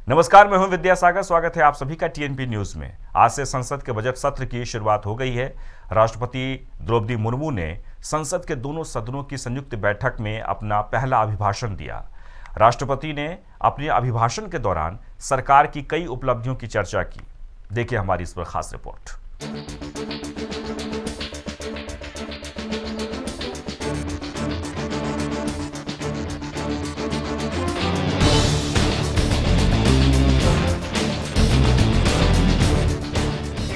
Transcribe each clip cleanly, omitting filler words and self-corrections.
नमस्कार, मैं हूं विद्यासागर। स्वागत है आप सभी का टीएनपी न्यूज में। आज से संसद के बजट सत्र की शुरुआत हो गई है। राष्ट्रपति द्रौपदी मुर्मू ने संसद के दोनों सदनों की संयुक्त बैठक में अपना पहला अभिभाषण दिया। राष्ट्रपति ने अपने अभिभाषण के दौरान सरकार की कई उपलब्धियों की चर्चा की। देखिए हमारी इस पर खास रिपोर्ट।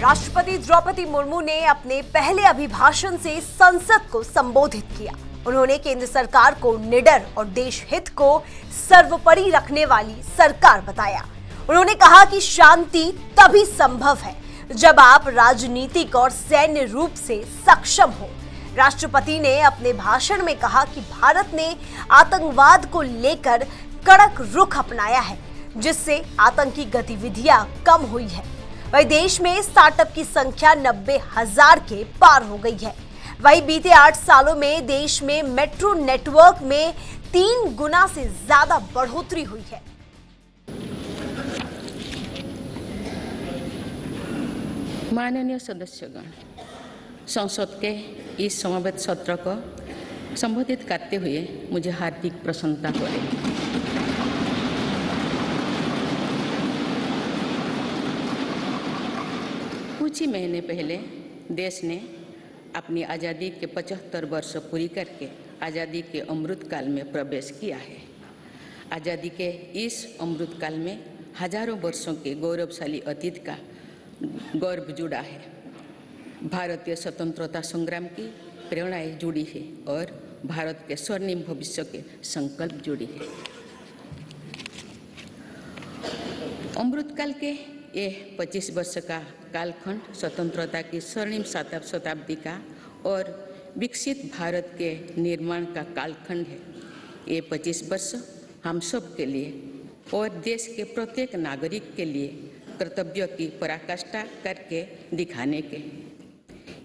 राष्ट्रपति द्रौपदी मुर्मू ने अपने पहले अभिभाषण से संसद को संबोधित किया। उन्होंने केंद्र सरकार को निडर और देश हित को सर्वोपरि रखने वाली सरकार बताया। उन्होंने कहा कि शांति तभी संभव है जब आप राजनीतिक और सैन्य रूप से सक्षम हो। राष्ट्रपति ने अपने भाषण में कहा कि भारत ने आतंकवाद को लेकर कड़क रुख अपनाया है, जिससे आतंकी गतिविधियां कम हुई है। वही देश में स्टार्टअप की संख्या 90,000 के पार हो गई है। वही बीते 8 सालों में देश में मेट्रो नेटवर्क में 3 गुना से ज्यादा बढ़ोतरी हुई है। माननीय सदस्यगण, संसद के इस समावेश सत्र को संबोधित करते हुए मुझे हार्दिक प्रसन्नता हो रही है। कुछ ही महीने पहले देश ने अपनी आज़ादी के 75 वर्ष पूरी करके आज़ादी के अमृत काल में प्रवेश किया है। आज़ादी के इस अमृत काल में हजारों वर्षों के गौरवशाली अतीत का गौरव जुड़ा है। भारतीय स्वतंत्रता संग्राम की प्रेरणाएं जुड़ी है और भारत के स्वर्णिम भविष्य के संकल्प जुड़ी है। अमृत काल के ये 25 वर्ष का कालखंड स्वतंत्रता की स्वर्णिम शताब्दी का और विकसित भारत के निर्माण का कालखंड है। ये 25 वर्ष हम सब के लिए और देश के प्रत्येक नागरिक के लिए कर्तव्यों की पराकाष्ठा करके दिखाने के,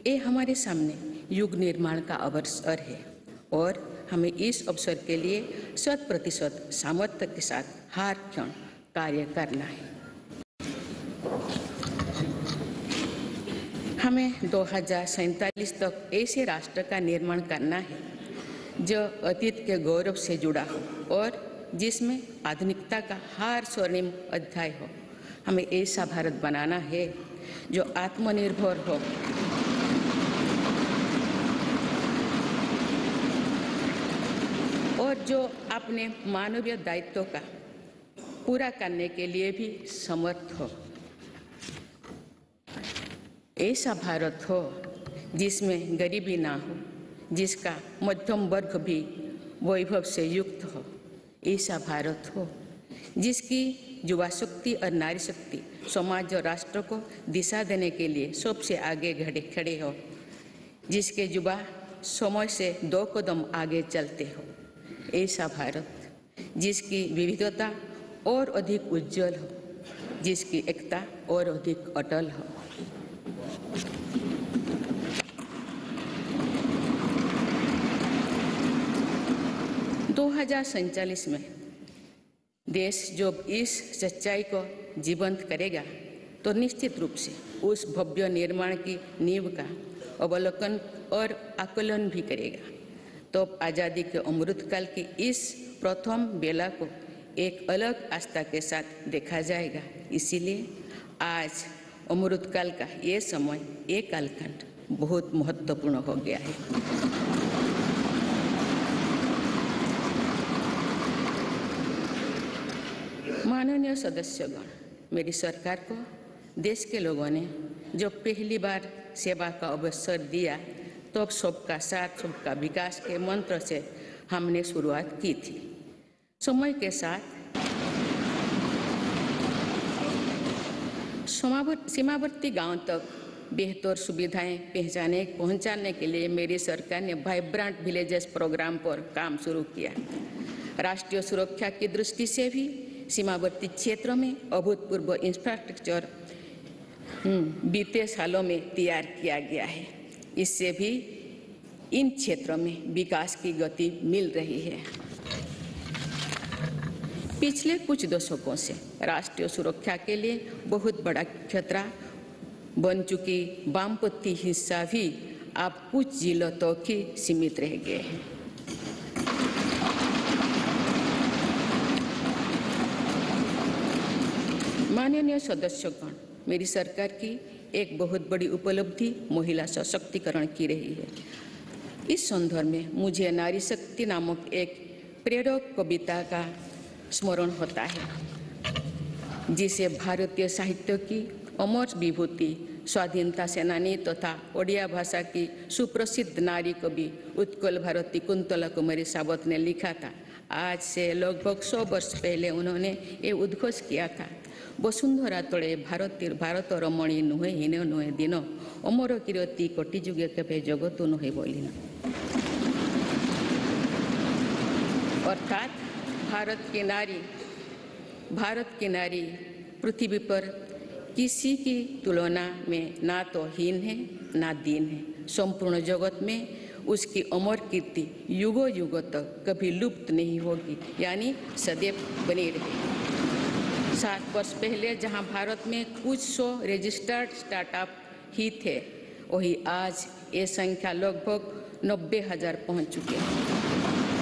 ये हमारे सामने युग निर्माण का अवसर है और हमें इस अवसर के लिए 100% सामर्थ्य के साथ हर क्षण कार्य करना है। हमें 2047 तक ऐसे राष्ट्र का निर्माण करना है जो अतीत के गौरव से जुड़ा हो और जिसमें आधुनिकता का हर स्वर्णिम अध्याय हो। हमें ऐसा भारत बनाना है जो आत्मनिर्भर हो, और जो अपने मानवीय दायित्वों का पूरा करने के लिए भी समर्थ हो। ऐसा भारत हो जिसमें गरीबी ना हो, जिसका मध्यम वर्ग भी वैभव से युक्त हो। ऐसा भारत हो जिसकी युवा शक्ति और नारी शक्ति समाज और राष्ट्र को दिशा देने के लिए सबसे आगे खड़े हो, जिसके युवा समय से 2 कदम आगे चलते हो। ऐसा भारत जिसकी विविधता और अधिक उज्जवल हो, जिसकी एकता और अधिक अटल हो। दो 2047 में देश जब इस सच्चाई को जीवंत करेगा तो निश्चित रूप से उस भव्य निर्माण की नींव का अवलोकन और आकलन भी करेगा। तो आज़ादी के अमृत काल की इस प्रथम बेला को एक अलग आस्था के साथ देखा जाएगा। इसीलिए आज अमृत काल का ये समय, ये कालखंड बहुत महत्वपूर्ण हो गया है। माननीय सदस्यगण, मेरी सरकार को देश के लोगों ने जो पहली बार सेवा का अवसर दिया तो सबका साथ सबका विकास के मंत्र से हमने शुरुआत की थी। समय के साथ सीमावर्ती गांव तक बेहतर सुविधाएं पहुंचाने के लिए मेरी सरकार ने वाइब्रेंट विलेजेस प्रोग्राम पर काम शुरू किया। राष्ट्रीय सुरक्षा की दृष्टि से भी सीमावर्ती क्षेत्रों में अभूतपूर्व इंफ्रास्ट्रक्चर बीते सालों में तैयार किया गया है। इससे भी इन क्षेत्रों में विकास की गति मिल रही है। पिछले कुछ दशकों से राष्ट्रीय सुरक्षा के लिए बहुत बड़ा खतरा बन चुकी वामपंथी हिंसा भी अब कुछ जिलों तक ही सीमित रह गए हैं। माननीय सदस्यगण, मेरी सरकार की एक बहुत बड़ी उपलब्धि महिला सशक्तिकरण की रही है। इस संदर्भ में मुझे नारी शक्ति नामक एक प्रेरक कविता का स्मरण होता है, जिसे भारतीय साहित्य की अमर विभूति स्वाधीनता सेनानी तथा ओडिया भाषा की सुप्रसिद्ध नारी कवि उत्कल भारती कुंतला कुमारी सावत ने लिखा था। आज से लगभग 100 वर्ष पहले उन्होंने ये उद्घोष किया था, वसुंधरा तले भारत रमणी नुहे हीन नुहे दिन अमर कीर्ति कोटि जुगे केबे जगत नुहे बोलिना। अर्थात भारत की नारी पृथ्वी पर किसी की तुलना में ना तो हीन है ना दीन है। संपूर्ण जगत में उसकी अमर कीर्ति युगों युगों तक कभी लुप्त नहीं होगी, यानी सदैव बनी रहेगी। 7 वर्ष पहले जहां भारत में कुछ 100 रजिस्टर्ड स्टार्टअप ही थे, वही आज ये संख्या लगभग 90,000 पहुंच चुके हैं।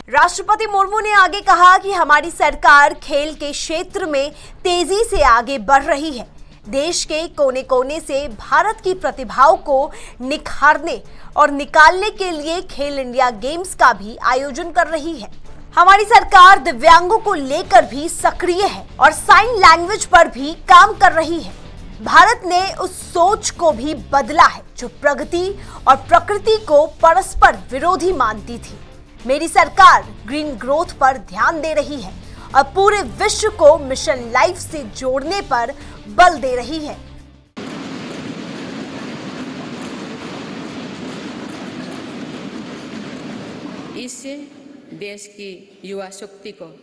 राष्ट्रपति मुर्मू ने आगे कहा कि हमारी सरकार खेल के क्षेत्र में तेजी से आगे बढ़ रही है। देश के कोने कोने से भारत की प्रतिभाओं को निखारने और निकालने के लिए खेल इंडिया गेम्स का भी आयोजन कर रही है। हमारी सरकार दिव्यांगों को लेकर भी सक्रिय है और साइन लैंग्वेज पर भी काम कर रही है। भारत ने उस सोच को भी बदला है जो प्रगति और प्रकृति को परस्पर विरोधी मानती थी। मेरी सरकार ग्रीन ग्रोथ पर ध्यान दे रही है और पूरे विश्व को मिशन लाइफ से जोड़ने पर बल दे रही है। इससे देश की युवा शक्ति को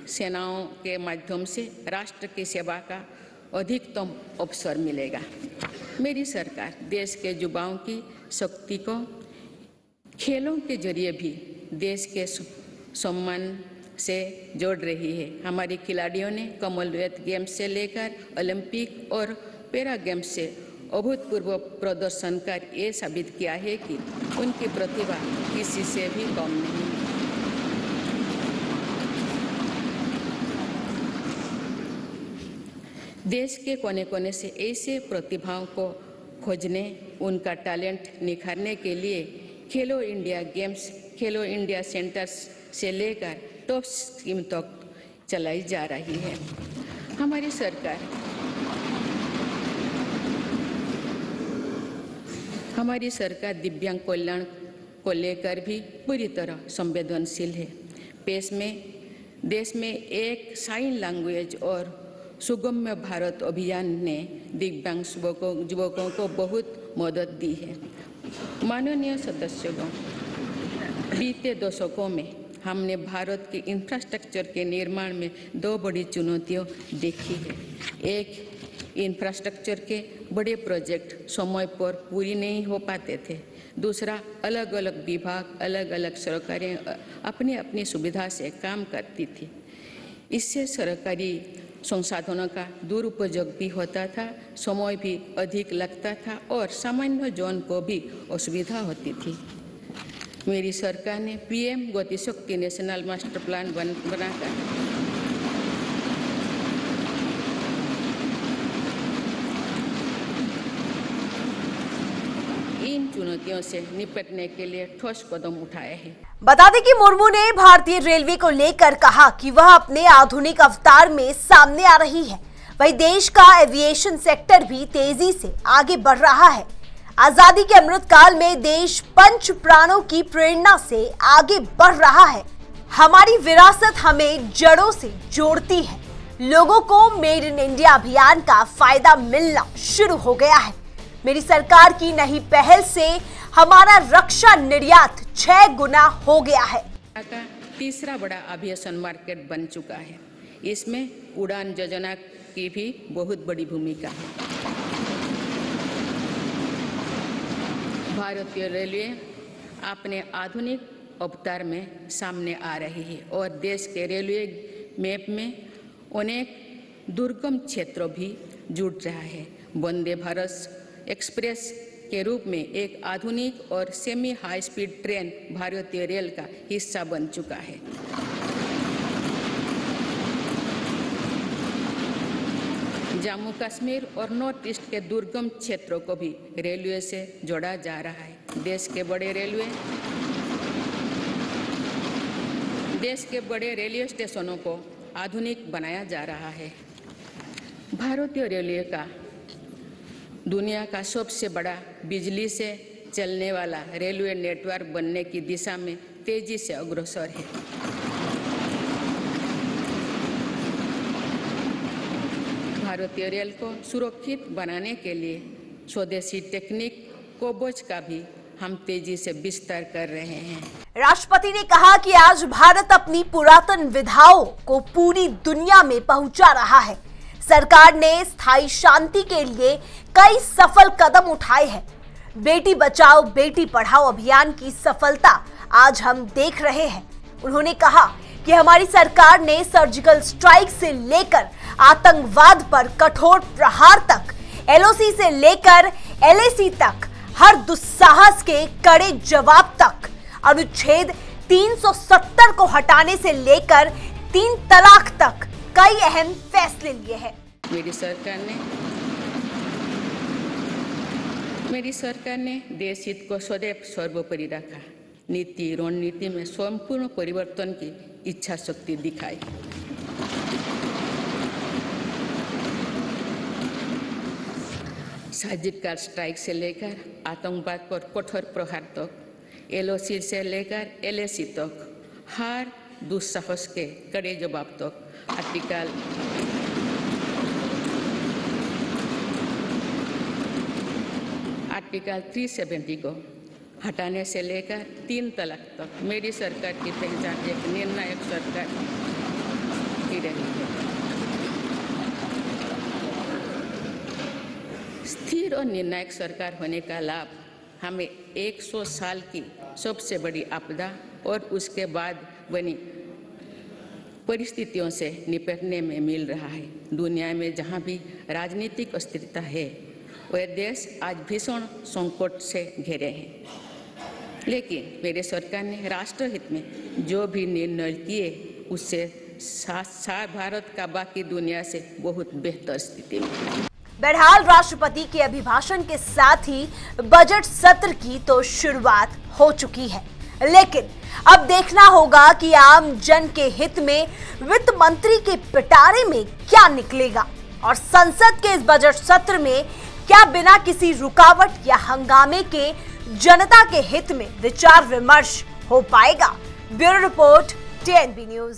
सेनाओं के माध्यम से राष्ट्र की सेवा का अधिकतम अवसर मिलेगा। मेरी सरकार देश के युवाओं की शक्ति को खेलों के जरिए भी देश के सम्मान से जोड़ रही है। हमारे खिलाड़ियों ने कॉमनवेल्थ गेम्स से लेकर ओलंपिक और पैरा गेम्स से अभूतपूर्व प्रदर्शन कर ये साबित किया है कि उनकी प्रतिभा किसी से भी कम नहीं। देश के कोने कोने से ऐसे प्रतिभाओं को खोजने, उनका टैलेंट निखारने के लिए खेलो इंडिया गेम्स, खेलो इंडिया सेंटर्स से लेकर टॉप स्कीम तक चलाई जा रही है। हमारी सरकार दिव्यांग कल्याण को लेकर भी पूरी तरह संवेदनशील है। देश में एक साइन लैंग्वेज और सुगम्य भारत अभियान ने दिव्यांग युवकों को बहुत मदद दी है। माननीय सदस्यगण, बीते दशकों में हमने भारत के इंफ्रास्ट्रक्चर के निर्माण में 2 बड़ी चुनौतियां देखी है। एक, इंफ्रास्ट्रक्चर के बड़े प्रोजेक्ट समय पर पूरी नहीं हो पाते थे। दूसरा, अलग अलग विभाग, अलग अलग सरकारें अपनी अपनी सुविधा से काम करती थी। इससे सरकारी संसाधनों का दुरुपयोग भी होता था, समय भी अधिक लगता था और सामान्य जन को भी असुविधा होती थी। मेरी सरकार ने पीएम गति शक्ति नेशनल मास्टर प्लान बनाकर इन चुनौतियों से निपटने के लिए ठोस कदम उठाए हैं। बता दें कि मुर्मू ने भारतीय रेलवे को लेकर कहा कि वह अपने आधुनिक अवतार में सामने आ रही है। वहीं देश का एविएशन सेक्टर भी तेजी से आगे बढ़ रहा है। आजादी के अमृत काल में देश पंच प्राणों की प्रेरणा से आगे बढ़ रहा है। हमारी विरासत हमें जड़ों से जोड़ती है। लोगों को मेड इन इंडिया अभियान का फायदा मिलना शुरू हो गया है। मेरी सरकार की नई पहल से हमारा रक्षा निर्यात 6 गुना हो गया है। का तीसरा बड़ा एविएशन मार्केट बन चुका है। इसमें उड़ान योजना की भी बहुत बड़ी भूमिका है। भारतीय रेलवे अपने आधुनिक अवतार में सामने आ रही है और देश के रेलवे मैप में अनेक दुर्गम क्षेत्रों भी जुड़ रहा है। वंदे भारत एक्सप्रेस के रूप में एक आधुनिक और सेमी हाई स्पीड ट्रेन भारतीय रेल का हिस्सा बन चुका है। जम्मू कश्मीर और नॉर्थ ईस्ट के दुर्गम क्षेत्रों को भी रेलवे से जोड़ा जा रहा है। देश के बड़े रेलवे स्टेशनों को आधुनिक बनाया जा रहा है। भारतीय रेलवे का दुनिया का सबसे बड़ा बिजली से चलने वाला रेलवे नेटवर्क बनने की दिशा में तेजी से अग्रसर है। भारतीय रेल को सुरक्षित बनाने के लिए स्वदेशी टेक्निक कोबोज का भी हम तेजी से विस्तार कर रहे हैं। राष्ट्रपति ने कहा कि आज भारत अपनी पुरातन विधाओं को पूरी दुनिया में पहुंचा रहा है। सरकार ने स्थायी शांति के लिए कई सफल कदम उठाए हैं। बेटी बचाओ बेटी पढ़ाओ अभियान की सफलता आज हम देख रहे हैं। उन्होंने कहा कि हमारी सरकार ने सर्जिकल स्ट्राइक से लेकर आतंकवाद पर कठोर प्रहार तक, एलओसी से लेकर एलएसी तक, हर दुस्साहस के कड़े जवाब तक, अनुच्छेद 370 को हटाने से लेकर 3 तलाक तक कई अहम फैसले लिए हैं। मेरी सरकार ने देश हित को सदैव सर्वोपरि रखा। नीति रणनीति में संपूर्ण परिवर्तन की इच्छा शक्ति दिखाई। सर्जिकल स्ट्राइक से लेकर आतंकवाद पर कठोर प्रहार तक, एलओसी से लेकर एलएसी तक, हर दुस्साहस के कड़े जवाब तक, आर्टिकल 370 को हटाने से लेकर 3 तलाक तक मेरी सरकार की पहचान एक निर्णायक सरकार की रही है। स्थिर और निर्णायक सरकार होने का लाभ हमें 100 साल की सबसे बड़ी आपदा और उसके बाद बनी परिस्थितियों से निपटने में मिल रहा है। दुनिया में जहां भी राजनीतिक अस्थिरता है, वह देश आज भीषण संकट से घिरे हैं, लेकिन मेरे सरकार ने राष्ट्रहित में जो भी निर्णय किए उससे भारत का बाकी दुनिया से बहुत बेहतर स्थिति में। बहरहाल राष्ट्रपति के अभिभाषण के साथ ही बजट सत्र की तो शुरुआत हो चुकी है, लेकिन अब देखना होगा कि आम जन के हित में वित्त मंत्री के पिटारे में क्या निकलेगा और संसद के इस बजट सत्र में क्या बिना किसी रुकावट या हंगामे के जनता के हित में विचार विमर्श हो पाएगा। Bureau report, TNB news.